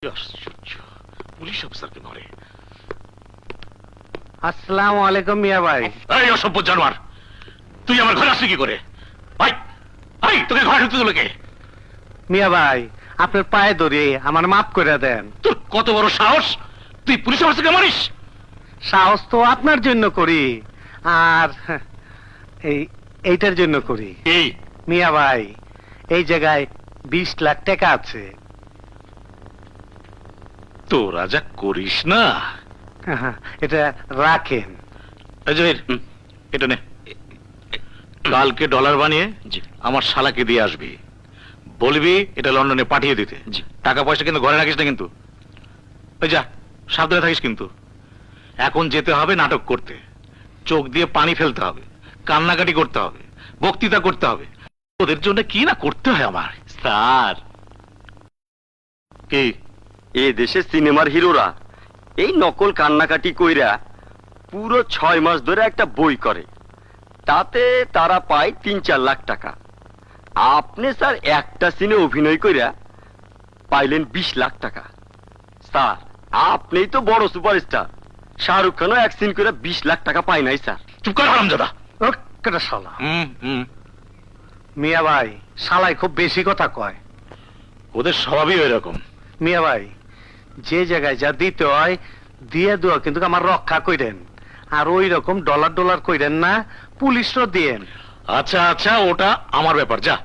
আশ্চর্য, পুলিশ অফিসারকে ধরে। আসসালামু আলাইকুম মিয়া ভাই। এই অসভ্য জানোয়ার, তুই আমার ঘরে আসলি কি করে? ভাই ভাই, তোকে ঘরে ঢুকতে দিল কে? মিয়া ভাই, আপনার পায়ে ধরে আমার মাফ করে দেন। তোর কত বড় সাহস, তুই পুলিশ অফিসারকে মারিস? সাহস তো আপনার জন্য করি, আর এইটার জন্য করি। এই মিয়া ভাই, এই জায়গায় 20 লাখ টাকা আছে। তোরা যা করিস না। এটা রাখেন। জহির, এটা নে। কালকে ডলার বানিয়ে আমার শালাকে দিয়ে আসবি, বলবি এটা লন্ডনে পাঠিয়ে দিতে। টাকা পয়সা কিন্তু ঘরে রাখিস না কিন্তু। ওই যা, সাবধানে থাকিস কিন্তু। এখন যেতে হবে নাটক করতে, চোখ দিয়ে পানি ফেলতে হবে, কান্নাকাটি করতে হবে, বক্তৃতা করতে হবে। ওদের জন্য কি না করতে হয় আমার। স্যার, কি এ দেশে সিনেমার হিরোরা এই নকল কান্নাকাটি কইরা পুরো 6 মাস ধরে একটা বই করে, তাতে তারা পায় 3-4 লাখ টাকা। আপনি স্যার একটা সিনে অভিনয় কইরা পাইলেন 20 লাখ টাকা। স্যার, আপনিই তো বড় সুপারস্টার। শাহরুখ খানও এক সিন করে 20 লাখ টাকা পায় নাই স্যার। চুপ কর হারামজাদা। ও কেটা শালা। মিয়া ভাই, শালাই খুব বেশি কথা কয়। ওদের স্বভাবই ওই রকম। মিয়া ভাই, যে জায়গায় যা দিতে হয় দিয়ে দেওয়া, কিন্তু আমার রক্ষা কইরেন। আর ওই রকম ডলার ডলার কইরেন না, পুলিশও দিয়েন। আচ্ছা আচ্ছা, ওটা আমার ব্যাপার। যা